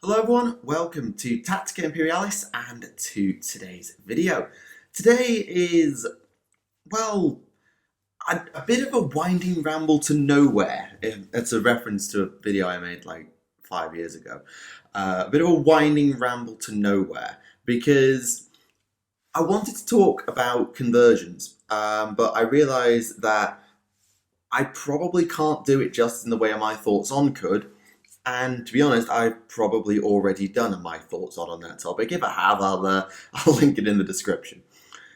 Hello everyone, welcome to Tactica Imperialis and to today's video. Today is, well, a bit of a winding ramble to nowhere. It's a reference to a video I made like 5 years ago. A bit of a winding ramble to nowhere because I wanted to talk about conversions, but I realised that I probably can't do it just in the way my thoughts on could. And to be honest, I've probably already done my thoughts on that topic. If I have, I'll link it in the description.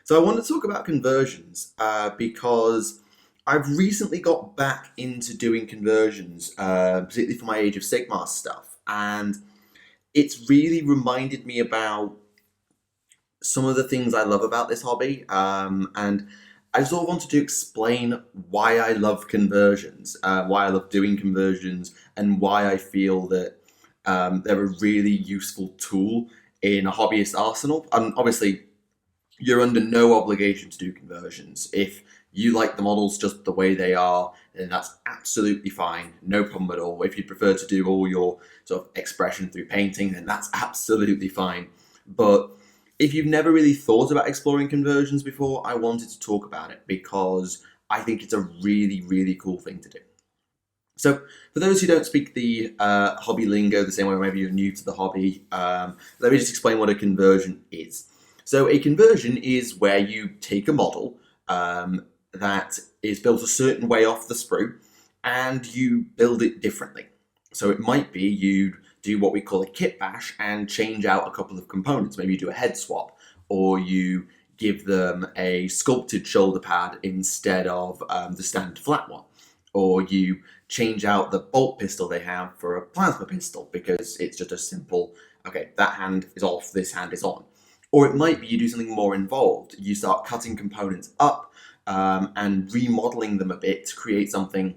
So I want to talk about conversions because I've recently got back into doing conversions, particularly for my Age of Sigmar stuff, and it's really reminded me about some of the things I love about this hobby, and I sort of wanted to explain why I love conversions, why I love doing conversions, and why I feel that they're a really useful tool in a hobbyist arsenal. And obviously, you're under no obligation to do conversions. If you like the models just the way they are, then that's absolutely fine, no problem at all. If you prefer to do all your sort of expression through painting, then that's absolutely fine. But if you've never really thought about exploring conversions before, I wanted to talk about it because I think it's a really, really cool thing to do. So, for those who don't speak the hobby lingo the same way, maybe you're new to the hobby, let me just explain what a conversion is. So, a conversion is where you take a model that is built a certain way off the sprue and you build it differently. So, it might be you do what we call a kit bash and change out a couple of components. Maybe you do a head swap, or you give them a sculpted shoulder pad instead of the standard flat one, or you change out the bolt pistol they have for a plasma pistol because it's just a simple, okay, that hand is off, this hand is on. Or it might be you do something more involved. You start cutting components up and remodeling them a bit to create something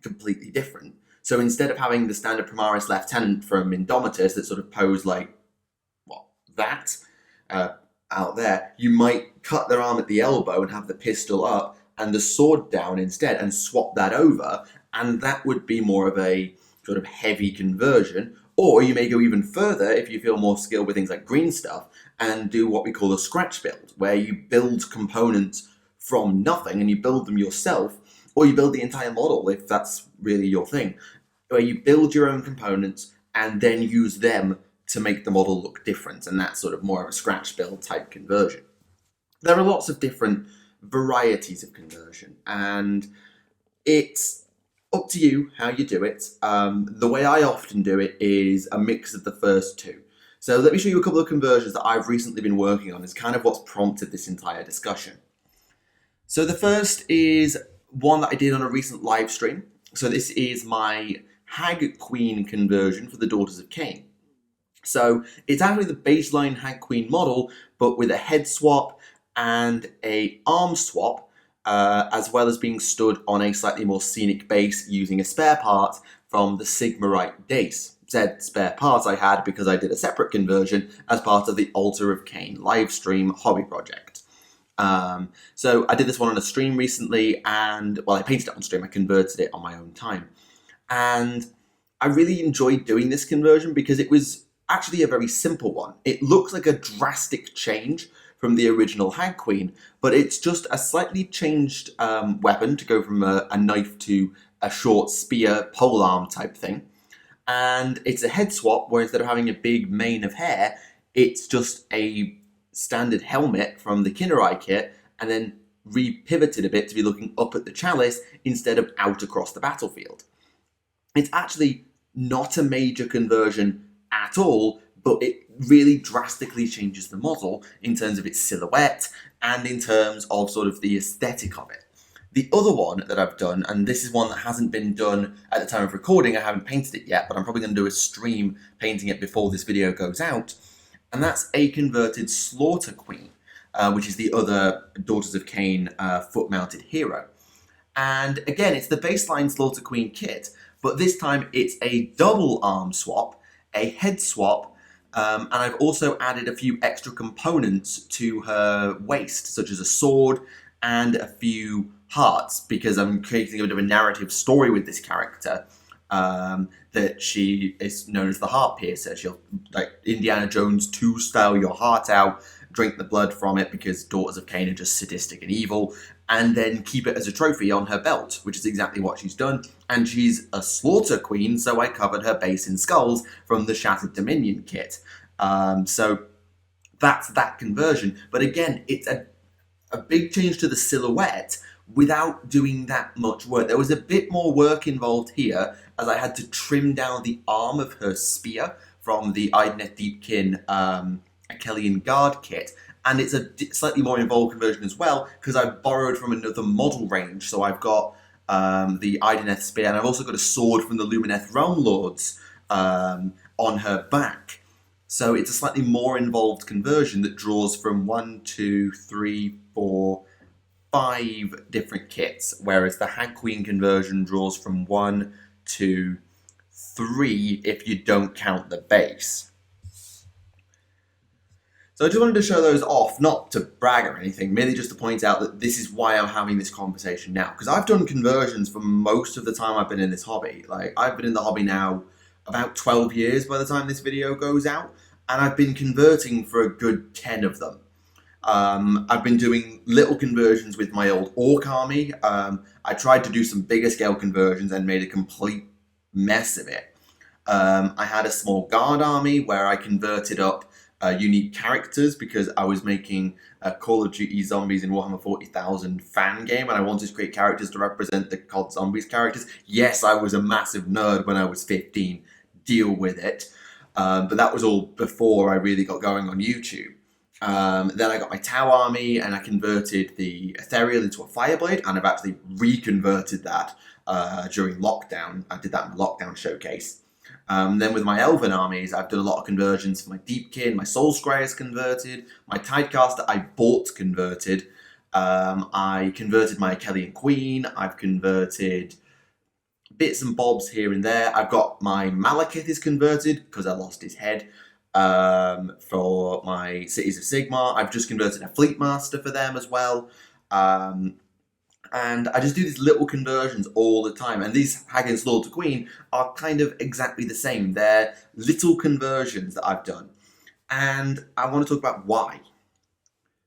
completely different. So instead of having the standard Primaris Lieutenant from Indomitus that sort of posed like, that out there, you might cut their arm at the elbow and have the pistol up and the sword down instead and swap that over, and that would be more of a sort of heavy conversion. Or you may go even further if you feel more skilled with things like green stuff and do what we call a scratch build, where you build components from nothing and you build them yourself, or you build the entire model if that's really your thing, where you build your own components and then use them to make the model look different, and that's sort of more of a scratch build type conversion. There are lots of different varieties of conversion, and it's up to you how you do it. The way I often do it is a mix of the first two. So let me show you a couple of conversions that I've recently been working on. It's kind of what's prompted this entire discussion. So the first is one that I did on a recent live stream. So this is my Hag Queen conversion for the Daughters of Kane. So it's actually the baseline Hag Queen model, but with a head swap and a arm swap, as well as being stood on a slightly more scenic base using a spare part from the Sigmarite Dace. Said spare part I had because I did a separate conversion as part of the Altar of Kane live stream hobby project. So I did this one on a stream recently, and well, I painted it on stream, I converted it on my own time. And I really enjoyed doing this conversion because it was actually a very simple one. It looks like a drastic change from the original Hag Queen, but it's just a slightly changed weapon to go from a knife to a short spear polearm type thing. And it's a head swap where instead of having a big mane of hair, it's just a standard helmet from the Kinnerai kit and then re-pivoted a bit to be looking up at the chalice instead of out across the battlefield. It's actually not a major conversion at all, but it really drastically changes the model in terms of its silhouette and in terms of sort of the aesthetic of it. The other one that I've done, and this is one that hasn't been done at the time of recording, I haven't painted it yet, but I'm probably going to do a stream painting it before this video goes out, and that's a converted Slaughter Queen, which is the other Daughters of Kane foot-mounted hero. And again, it's the baseline Slaughter Queen kit, but this time it's a double arm swap, a head swap, and I've also added a few extra components to her waist, such as a sword and a few hearts, because I'm creating a bit of a narrative story with this character. that she is known as the heart piercer. She'll, like Indiana Jones 2 style, your heart out, drink the blood from it because daughters of Kane are just sadistic and evil, and then keep it as a trophy on her belt, which is exactly what she's done. And she's a slaughter queen, so I covered her base in skulls from the Shattered Dominion kit. So that's that conversion. But again, it's a big change to the silhouette without doing that much work. There was a bit more work involved here, as I had to trim down the arm of her spear from the Ideneth Deepkin Achillean Guard kit. And it's a slightly more involved conversion as well, because I borrowed from another model range. So I've got the Ideneth spear, and I've also got a sword from the Lumineth Realm Lords on her back. So it's a slightly more involved conversion that draws from 1, 2, 3, 4, 5 different kits, whereas the Hag Queen conversion draws from 1, 2, 3 if you don't count the base. So I just wanted to show those off, not to brag or anything, merely just to point out that this is why I'm having this conversation now. Because I've done conversions for most of the time I've been in this hobby. Like, I've been in the hobby now about 12 years by the time this video goes out, and I've been converting for a good 10 of them. I've been doing little conversions with my old Orc army. I tried to do some bigger scale conversions and made a complete mess of it. I had a small guard army where I converted up unique characters because I was making a Call of Duty Zombies in Warhammer 40,000 fan game, and I wanted to create characters to represent the COD Zombies characters. Yes, I was a massive nerd when I was 15. Deal with it. But that was all before I really got going on YouTube. Then I got my Tau army, and I converted the Ethereal into a Fireblade, and I've actually reconverted that during lockdown. I did that in my lockdown showcase. Then with my Elven armies, I've done a lot of conversions for my Deepkin, my Soul Scryer's converted, my Tidecaster I bought converted. I converted my Achillean Queen, I've converted bits and bobs here and there. I've got my Malekith is converted because I lost his head for my Cities of Sigmar. I've just converted a Fleet Master for them as well. And I just do these little conversions all the time. And these Hag and Slaughter Queen are kind of exactly the same. They're little conversions that I've done. And I want to talk about why.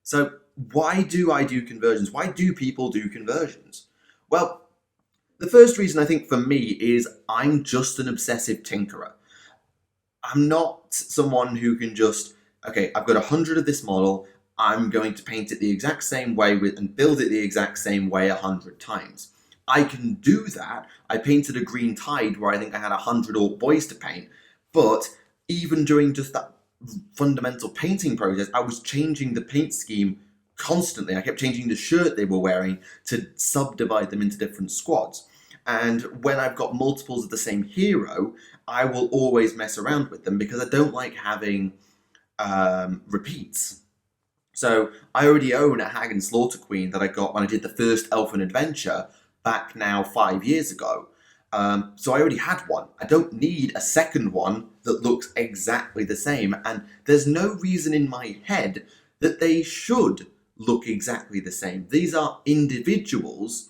So why do I do conversions? Why do people do conversions? Well, the first reason I think for me is I'm just an obsessive tinkerer. I'm not someone who can just, okay, I've got 100 of this model, I'm going to paint it the exact same way and build it the exact same way 100 times. I can do that. I painted a Green Tide where I think I had 100 Orc Boys to paint, but even during just that fundamental painting process, I was changing the paint scheme constantly. I kept changing the shirt they were wearing to subdivide them into different squads. And when I've got multiples of the same hero, I will always mess around with them because I don't like having repeats. So I already own a Hag and Slaughter Queen that I got when I did the first Elfin Adventure back now 5 years ago. So I already had one. I don't need a second one that looks exactly the same. And there's no reason in my head that they should look exactly the same. These are individuals,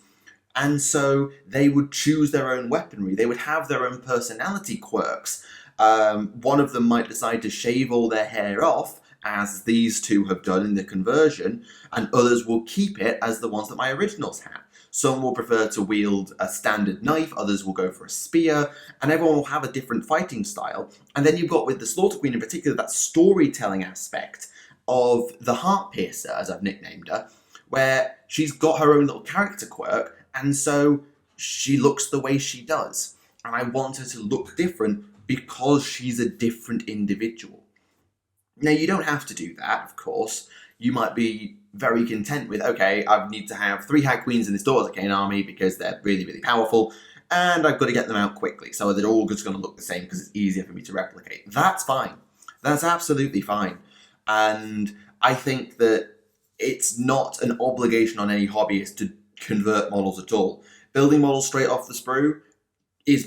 and so they would choose their own weaponry. They would have their own personality quirks. One of them might decide to shave all their hair off, as these two have done in the conversion, and others will keep it as the ones that my originals had. Some will prefer to wield a standard knife, others will go for a spear, and everyone will have a different fighting style. And then you've got, with the Slaughter Queen in particular, that storytelling aspect of the Heart Piercer, as I've nicknamed her, where she's got her own little character quirk, and so she looks the way she does. And I want her to look different because she's a different individual. Now, you don't have to do that, of course. You might be very content with, okay, I need to have 3 Hag Queens in this Daughters of Kane army because they're really, really powerful, and I've got to get them out quickly, so they're all just going to look the same because it's easier for me to replicate. That's fine. That's absolutely fine. And I think that it's not an obligation on any hobbyist to convert models at all. Building models straight off the sprue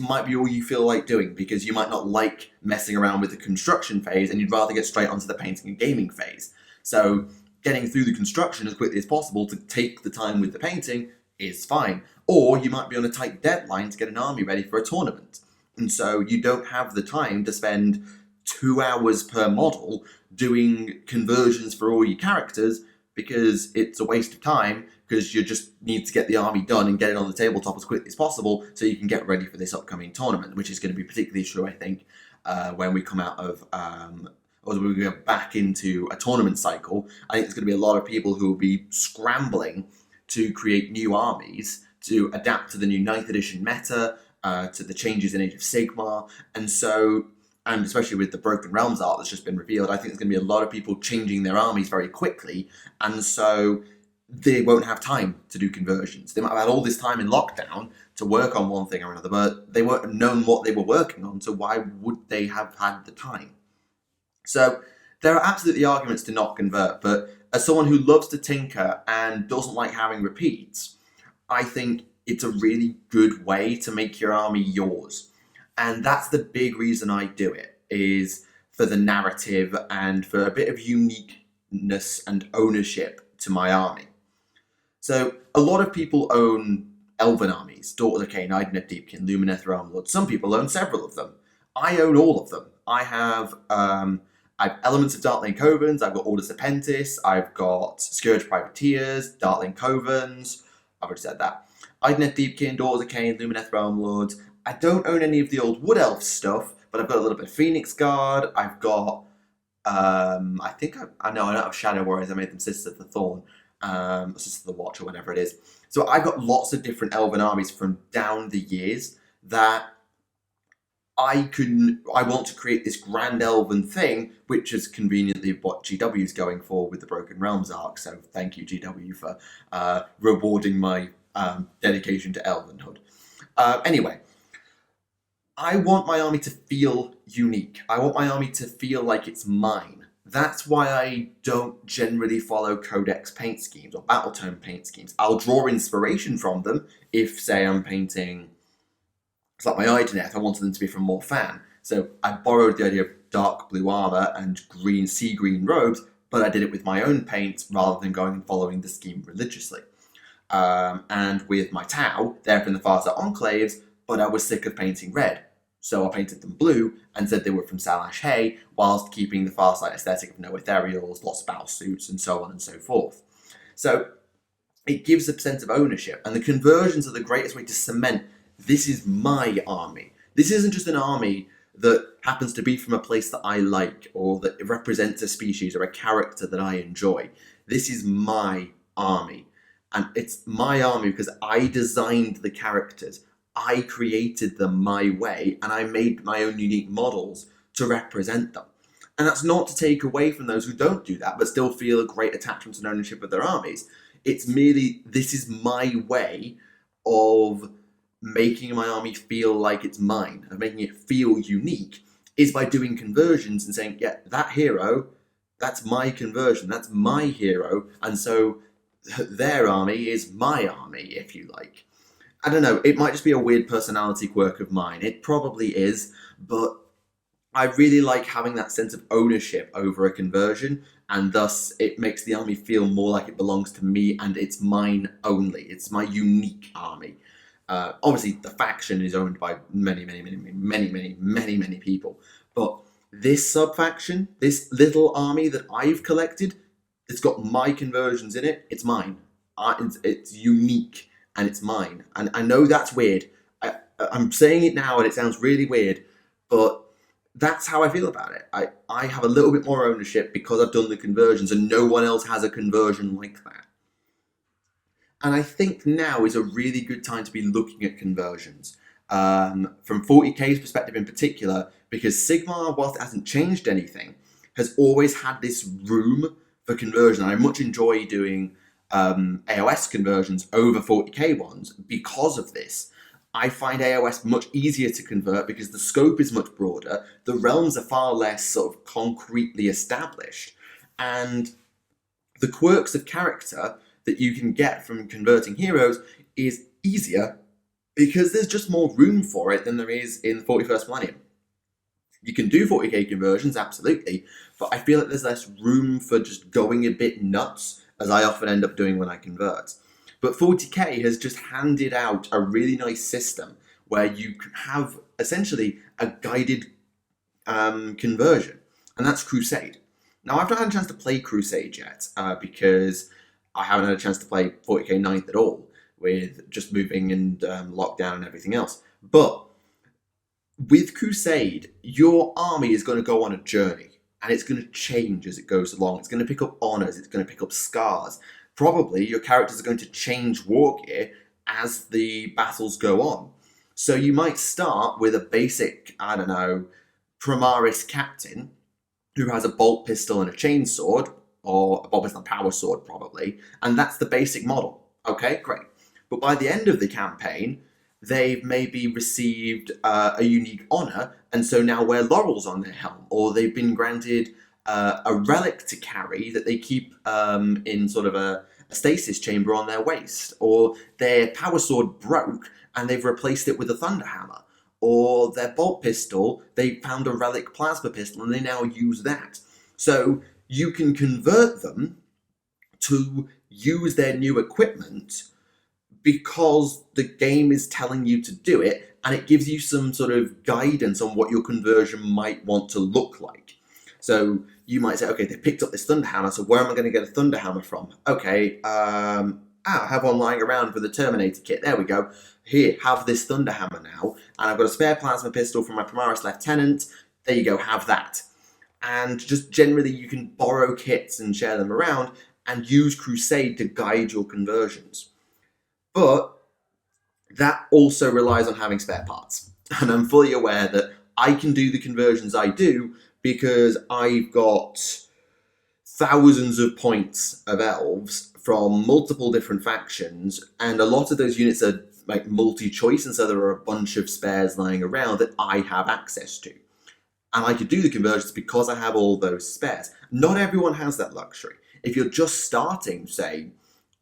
might be all you feel like doing because you might not like messing around with the construction phase and you'd rather get straight onto the painting and gaming phase. So getting through the construction as quickly as possible to take the time with the painting is fine. Or you might be on a tight deadline to get an army ready for a tournament. And so you don't have the time to spend 2 hours per model doing conversions for all your characters, because it's a waste of time, because you just need to get the army done and get it on the tabletop as quickly as possible so you can get ready for this upcoming tournament, which is going to be particularly true, I think, when we come out of, or we go back into a tournament cycle. I think there's going to be a lot of people who will be scrambling to create new armies to adapt to the new 9th edition meta, to the changes in Age of Sigmar, and especially with the Broken Realms art that's just been revealed, I think there's going to be a lot of people changing their armies very quickly, and so they won't have time to do conversions. They might have had all this time in lockdown to work on one thing or another, but they won't have known what they were working on, so why would they have had the time? So there are absolutely arguments to not convert, but as someone who loves to tinker and doesn't like having repeats, I think it's a really good way to make your army yours. And that's the big reason I do it, is for the narrative and for a bit of uniqueness and ownership to my army. So a lot of people own Elven armies, Daughters of Kane, Idoneth Deepkin, Lumineth Realmlord. Some people own several of them. I own all of them. I have elements of Darklane Covens, I've got Order Serpentis, I've got Scourge Privateers, Darklane Covens, I've already said that. Idoneth Deepkin, Daughters of Kane, Lumineth Realmlord. I don't own any of the old Wood Elf stuff, but I've got a little bit of Phoenix Guard. I've got, I don't have Shadow Warriors. I made them Sisters of the Thorn, Sisters of the Watch, or whatever it is. So I've got lots of different Elven armies from down the years that I want to create this grand Elven thing, which is conveniently what GW is going for with the Broken Realms arc. So thank you, GW, for rewarding my dedication to Elvenhood. Anyway, I want my army to feel unique. I want my army to feel like it's mine. That's why I don't generally follow Codex paint schemes or Battletome paint schemes. I'll draw inspiration from them if, say, I'm painting... It's like my Idoneth, I wanted them to be from Morphan. So I borrowed the idea of dark blue armor and green sea green robes, but I did it with my own paint rather than going and following the scheme religiously. And with my Tau, they're from the Farsight Enclaves, but I was sick of painting red. So I painted them blue and said they were from Salash Hay, whilst keeping the Farsight aesthetic of no ethereals, lots of battle suits, and so on and so forth. So it gives a sense of ownership, and the conversions are the greatest way to cement, this is my army. This isn't just an army that happens to be from a place that I like, or that represents a species or a character that I enjoy. This is my army. And it's my army because I designed the characters. I created them my way, and I made my own unique models to represent them. And that's not to take away from those who don't do that, but still feel a great attachment and ownership of their armies. It's merely, this is my way of making my army feel like it's mine, of making it feel unique, is by doing conversions and saying, yeah, that hero, that's my conversion, that's my hero, and so their army is my army, if you like. I don't know, it might just be a weird personality quirk of mine. It probably is, but I really like having that sense of ownership over a conversion, and thus it makes the army feel more like it belongs to me and it's mine only. It's my unique army. Obviously, the faction is owned by many people, but this sub-faction, this little army that I've collected, it's got my conversions in it, it's mine. It's unique. And it's mine. And I know that's weird. I'm saying it now and it sounds really weird, but that's how I feel about it. I have a little bit more ownership because I've done the conversions, and no one else has a conversion like that. And I think now is a really good time to be looking at conversions. From 40k's perspective in particular, because Sigmar, whilst it hasn't changed anything, has always had this room for conversion. I much enjoy doing AOS conversions over 40k ones because of this. I find AOS much easier to convert because the scope is much broader, the realms are far less sort of concretely established, and the quirks of character that you can get from converting heroes is easier because there's just more room for it than there is in the 41st Millennium. You can do 40k conversions, absolutely, but I feel like there's less room for just going a bit nuts, as I often end up doing when I convert. But 40k has just handed out a really nice system where you can have essentially a guided conversion, and that's Crusade. Now, I've not had a chance to play Crusade yet because I haven't had a chance to play 40k 9th at all, with just moving and lockdown and everything else. But with Crusade, your army is going to go on a journey, and it's going to change as it goes along. It's going to pick up honors, it's going to pick up scars. Probably your characters are going to change war gear as the battles go on. So you might start with a basic, I don't know, Primaris captain who has a bolt pistol and a chainsword, or a bolt pistol and power sword probably, and that's the basic model. Okay, great. But by the end of the campaign, they've maybe received a unique honor, and so now wear laurels on their helm, or they've been granted a relic to carry that they keep in sort of a stasis chamber on their waist, or their power sword broke and they've replaced it with a thunder hammer, or their bolt pistol, they found a relic plasma pistol and they now use that. So you can convert them to use their new equipment because the game is telling you to do it, and it gives you some sort of guidance on what your conversion might want to look like. So you might say, okay, they picked up this thunder hammer, so where am I going to get a thunder hammer from? Okay, I have one lying around for the Terminator kit. There we go. Here, have this thunder hammer now, and I've got a spare plasma pistol from my Primaris Lieutenant. There you go, have that. And just generally, you can borrow kits and share them around, and use Crusade to guide your conversions. But that also relies on having spare parts. And I'm fully aware that I can do the conversions I do because I've got thousands of points of elves from multiple different factions, and a lot of those units are like multi-choice, and so there are a bunch of spares lying around that I have access to. And I could do the conversions because I have all those spares. Not everyone has that luxury. If you're just starting, say,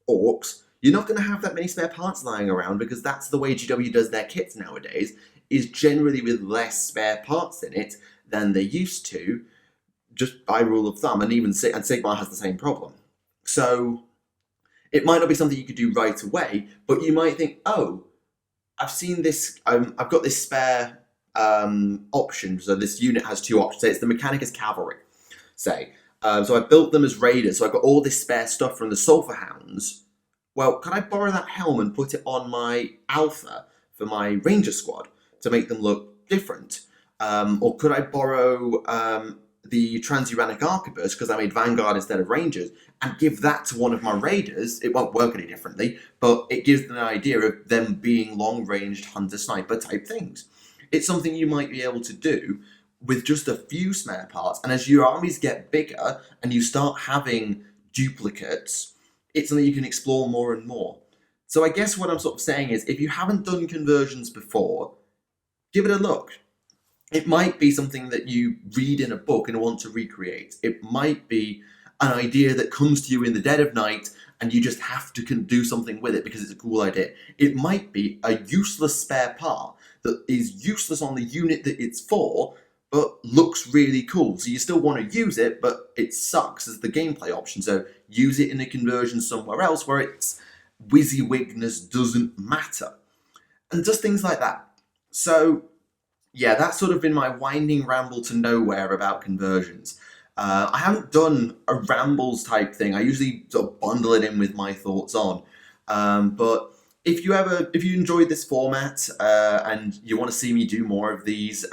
orcs, you're not going to have that many spare parts lying around, because that's the way GW does their kits nowadays, is generally with less spare parts in it than they used to, just by rule of thumb, and even Sigmar has the same problem. So it might not be something you could do right away, but you might think, oh, I've seen this, I've got this spare option, so this unit has two options. Say it's the Mechanicus Cavalry, say. So I built them as raiders, so I've got all this spare stuff from the Sulphur Hounds. Well, can I borrow that helm and put it on my Alpha for my Ranger squad to make them look different? Or could I borrow the Transuranic Arquebus, because I made Vanguard instead of Rangers, and give that to one of my Raiders? It won't work any differently, but it gives them an idea of them being long-ranged hunter-sniper type things. It's something you might be able to do with just a few spare parts, and as your armies get bigger and you start having duplicates, it's something you can explore more and more. So I guess what I'm sort of saying is, if you haven't done conversions before, give it a look. It might be something that you read in a book and want to recreate. It might be an idea that comes to you in the dead of night and you just have to do something with it because it's a cool idea. It might be a useless spare part that is useless on the unit that it's for, but looks really cool. So you still want to use it, but it sucks as the gameplay option. So use it in a conversion somewhere else where its WYSIWYGness doesn't matter. And just things like that. So yeah, that's sort of been my winding ramble to nowhere about conversions. I haven't done a rambles type thing. I usually sort of bundle it in with my thoughts on. But if you enjoyed this format and you want to see me do more of these,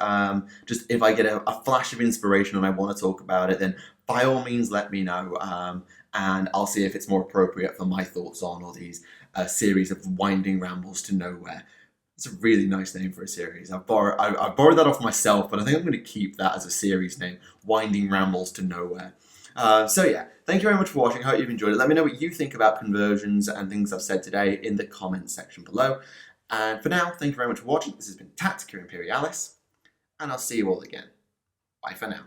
just if I get a flash of inspiration and I want to talk about it, then by all means let me know, and I'll see if it's more appropriate for my thoughts on all these series of winding rambles to nowhere. It's a really nice name for a series. I borrowed that off myself, but I think I'm going to keep that as a series name, Winding Rambles to Nowhere. So yeah, thank you very much for watching. I hope you've enjoyed it. Let me know what you think about conversions and things I've said today in the comments section below. And for now, thank you very much for watching. This has been Tactica Imperialis, and I'll see you all again. Bye for now.